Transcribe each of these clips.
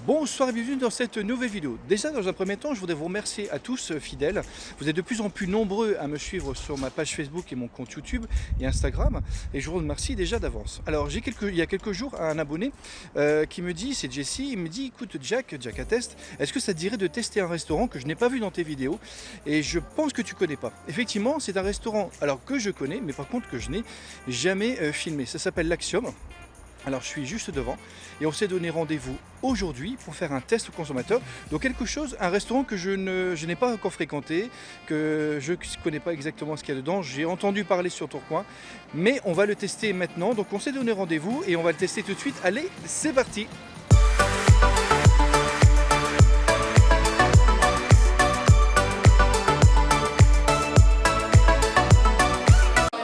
Bonsoir et bienvenue dans cette nouvelle vidéo. Déjà dans un premier temps, je voudrais vous remercier à tous fidèles. Vous êtes de plus en plus nombreux à me suivre sur ma page Facebook et mon compte YouTube et Instagram. Et je vous remercie déjà d'avance. Alors il y a quelques jours, un abonné qui me dit, c'est Jesse, il me dit écoute Jack Attest, est-ce que ça te dirait de tester un restaurant que je n'ai pas vu dans tes vidéos et je pense que tu connais pas. Effectivement, c'est un restaurant alors que je connais, mais par contre que je n'ai jamais filmé. Ça s'appelle l'Axiom. Alors je suis juste devant et on s'est donné rendez-vous aujourd'hui pour faire un test consommateur. Donc quelque chose, un restaurant que je n'ai pas encore fréquenté, que je ne connais pas exactement ce qu'il y a dedans. J'ai entendu parler sur Tourcoing, mais on va le tester maintenant. Donc on s'est donné rendez-vous et on va le tester tout de suite. Allez, c'est parti!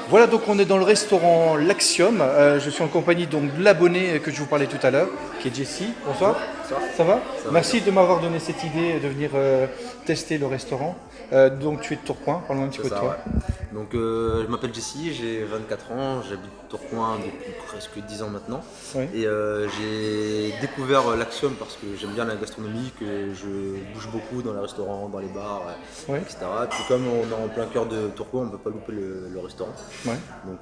Voilà, donc on est dans le restaurant L'Axiom. Je suis en compagnie donc de l'abonné que je vous parlais tout à l'heure, qui est Jessie. Bonsoir. Ça va? Merci de m'avoir donné cette idée de venir tester le restaurant. Donc tu es de Tourcoing, parle-moi un petit peu de toi. Ouais. Donc je m'appelle Jessie, j'ai 24 ans, j'habite Tourcoing depuis presque 10 ans maintenant. Oui. Et j'ai découvert l'Axiom parce que j'aime bien la gastronomie, que je bouge beaucoup dans les restaurants, dans les bars, Oui. etc. Et puis comme on est en plein cœur de Tourcoing, on ne peut pas louper le restaurant. Ouais. Donc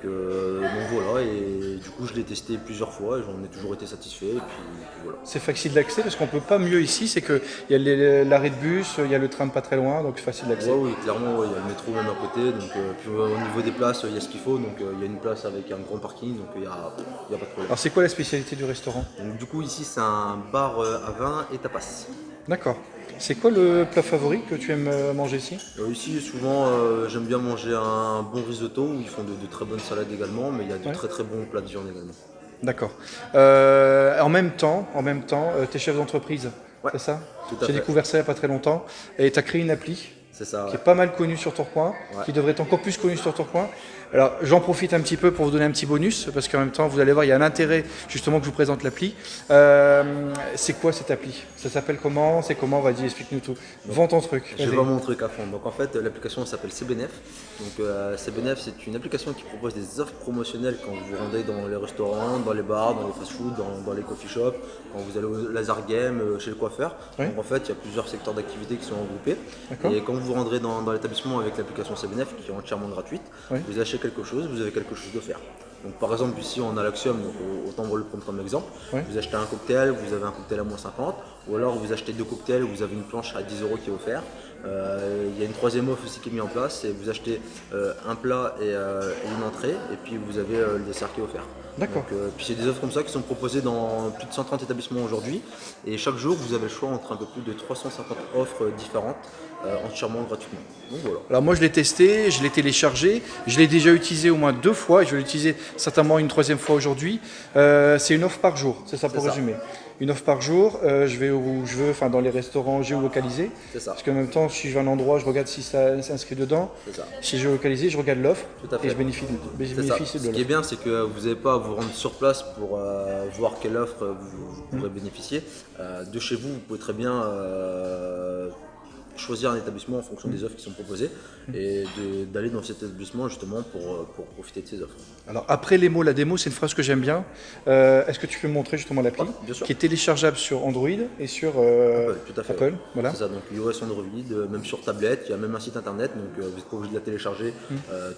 voilà, et du coup je l'ai testé plusieurs fois et j'en ai toujours été satisfait. Et puis voilà. C'est facile d'accès parce qu'on peut pas mieux ici, c'est qu'il y a l'arrêt de bus, il y a le tram pas très loin, donc c'est facile d'accès. Ouais, oui, clairement, il y a le métro même à côté. Donc, puis au niveau des places, il y a ce qu'il faut. Donc il y a une place avec un grand parking, donc il n'y a pas de problème. Alors c'est quoi la spécialité du restaurant? Donc, du coup ici c'est un bar à vin et tapas. D'accord. C'est quoi le plat favori que tu aimes manger ici? Ici souvent j'aime bien manger un bon risotto où ils font de très bonnes salades également, mais il y a de très bons plats de viande également. D'accord. En même temps, tu es chef d'entreprise, Ouais, c'est ça? tout à J'ai fait. découvert ça il n'y a pas très longtemps. Et tu as créé une appli C'est ça. qui Ouais. est pas mal connue sur Tourcoing, Ouais. qui devrait être encore plus connue sur Tourcoing. Alors j'en profite un petit peu pour vous donner un petit bonus, parce qu'en même temps, vous allez voir, il y a un intérêt justement que je vous présente l'appli. C'est quoi cette appli? Ça s'appelle comment? C'est comment? Vas-y, explique-nous tout. Vends ton truc. Je Vas-y. vends mon truc à fond. Donc en fait l'application s'appelle CBNF. Donc CBNF c'est une application qui propose des offres promotionnelles quand vous vous rendez dans les restaurants, dans les bars, dans les fast-food, dans les coffee shops, quand vous allez au laser game, chez le coiffeur. Oui. Donc en fait il y a plusieurs secteurs d'activité qui sont regroupés. D'accord. Et quand vous rentrez dans l'établissement avec l'application CBNF qui est entièrement gratuite, Oui. vous achetez quelque chose, vous avez quelque chose d'offert. Donc par exemple ici on a l'Axiom, donc autant vous le prendre comme exemple. Oui. Vous achetez un cocktail, vous avez un cocktail à moins 50, ou alors vous achetez deux cocktails, vous avez une planche à 10 € qui est offerte. Il y a une troisième offre aussi qui est mise en place, et vous achetez un plat et une entrée, et puis vous avez le dessert qui est offert. D'accord. Donc, puis c'est des offres comme ça qui sont proposées dans plus de 130 établissements aujourd'hui, et chaque jour vous avez le choix entre un peu plus de 350 offres différentes, entièrement gratuitement. Donc voilà. Alors moi je l'ai testé, je l'ai téléchargé, je l'ai déjà utilisé au moins 2 fois, et je vais l'utiliser certainement une 3e fois aujourd'hui. C'est une offre par jour, c'est ça pour C'est ça. résumer. Une offre par jour, je vais où je veux, enfin dans les restaurants géolocalisés. C'est ça. Parce qu'en même temps, si je vais à un endroit, je regarde si ça s'inscrit dedans. C'est ça. Si je géolocalisé, je regarde l'offre Tout à fait. et je bénéficie C'est ça. de Ce qui est l'offre. bien, c'est que vous n'avez pas à vous rendre sur place pour voir quelle offre vous pourrez bénéficier. De chez vous, vous pouvez très bien choisir un établissement en fonction des offres qui sont proposées et d'aller dans cet établissement justement pour profiter de ces offres. Alors après les mots, la démo, c'est une phrase que j'aime bien. Est-ce que tu peux me montrer justement l'appli Ouais, bien sûr. qui est téléchargeable sur Android et sur Tout à fait. Apple, voilà. C'est ça, donc iOS, Android, même sur tablette, il y a même un site internet, donc vous n'êtes pas obligé de la télécharger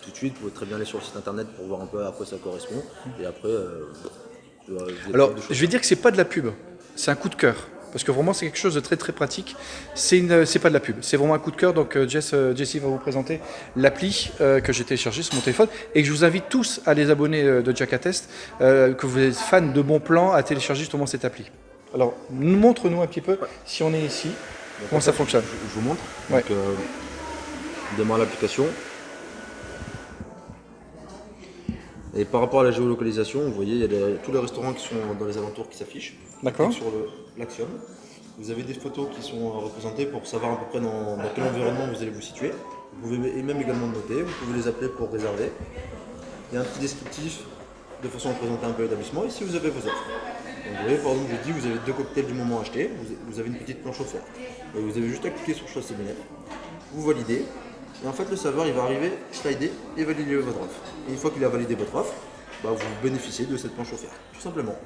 tout de suite, vous pouvez très bien aller sur le site internet pour voir un peu à quoi ça correspond, et après, vous avez Alors, plein de choses. je vais dire que c'est pas de la pub, c'est un coup de cœur. Parce que vraiment, c'est quelque chose de très très pratique. C'est pas de la pub, c'est vraiment un coup de cœur. Donc, Jessie va vous présenter l'appli que j'ai téléchargée sur mon téléphone et que je vous invite tous à les abonner de Jack Attest, que vous êtes fans de bons plans, à télécharger justement cette appli. Alors, montre-nous un petit peu si on est ici, Donc, comment en ça fait, fonctionne. Je vous montre. Ouais. Donc, on démarre l'application. Et par rapport à la géolocalisation, vous voyez, il y a tous les restaurants qui sont dans les alentours qui s'affichent. D'accord. Sur l'Axiom. Vous avez des photos qui sont représentées pour savoir à peu près dans quel environnement vous allez vous situer. Vous pouvez même également noter, vous pouvez les appeler pour réserver. Il y a un petit descriptif de façon à présenter un peu l'établissement. Ici, vous avez vos offres. Donc, vous voyez, par exemple, je dis, vous avez 2 cocktails du moment achetés, vous avez une petite planche offerte. Et vous avez juste à cliquer sur Choix CBNF, vous validez. Et en fait, le serveur il va arriver, slider et valider votre offre. Et une fois qu'il a validé votre offre, vous bénéficiez de cette planche offerte, tout simplement.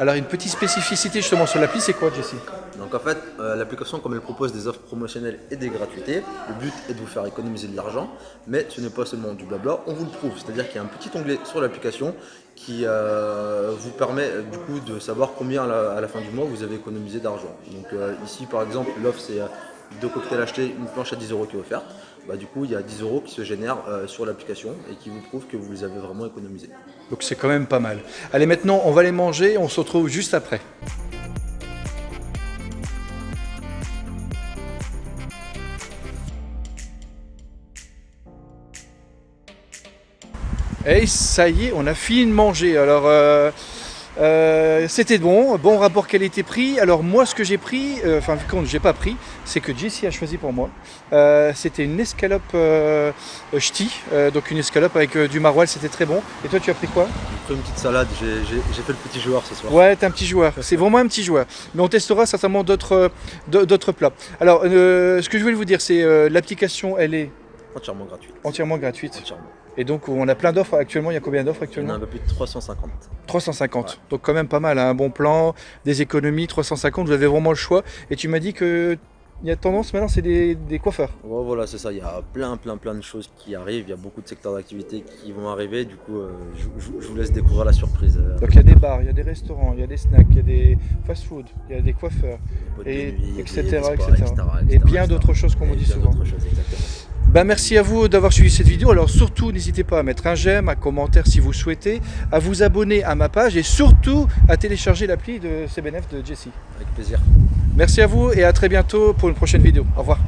Alors une petite spécificité justement sur l'appli, c'est quoi Jesse? Donc en fait, l'application, comme elle propose des offres promotionnelles et des gratuités, le but est de vous faire économiser de l'argent, mais ce n'est pas seulement du blabla, on vous le prouve. C'est-à-dire qu'il y a un petit onglet sur l'application qui vous permet du coup de savoir combien à la fin du mois vous avez économisé d'argent. Donc ici par exemple, l'offre c'est 2 cocktails achetés, une planche à 10 € qui est offerte. Bah, du coup, il y a 10 € qui se génèrent sur l'application et qui vous prouvent que vous les avez vraiment économisés. Donc c'est quand même pas mal. Allez, maintenant on va les manger, on se retrouve juste après. Et ça y est, on a fini de manger. Alors c'était bon rapport qualité-prix. Alors moi ce que j'ai pris, enfin vu que j'ai pas pris, c'est que Jesse a choisi pour moi. C'était une escalope ch'ti, donc une escalope avec du maroilles, c'était très bon. Et toi tu as pris quoi? J'ai pris une petite salade, j'ai fait le petit joueur ce soir. Ouais, t'es un petit joueur, c'est vraiment un petit joueur. Mais on testera certainement d'autres plats. Alors ce que je voulais vous dire, c'est l'application, elle est Entièrement gratuite. entièrement gratuite. Entièrement. Et donc on a plein d'offres actuellement, il y a combien d'offres Il y en actuellement? a un peu plus de 350. 350, Ouais. donc quand même pas mal, hein, un bon plan, des économies, 350, vous avez vraiment le choix. Et tu m'as dit que il y a tendance maintenant, c'est des coiffeurs. Ouais, voilà, c'est ça. Il y a plein de choses qui arrivent. Il y a beaucoup de secteurs d'activité qui vont arriver. Du coup, je vous laisse découvrir la surprise. Donc il y a des bars, il y a des restaurants, il y a des snacks, il y a des fast-food, il y a des coiffeurs, Boîtes de et nuit, etc., des spas, etc. Et bien d'autres choses, comme on dit souvent. Ben, merci à vous d'avoir suivi cette vidéo. Alors surtout, n'hésitez pas à mettre un j'aime, un commentaire si vous souhaitez, à vous abonner à ma page et surtout à télécharger l'appli de CBNF de Jesse. Avec plaisir. Merci à vous et à très bientôt pour une prochaine vidéo. Au revoir.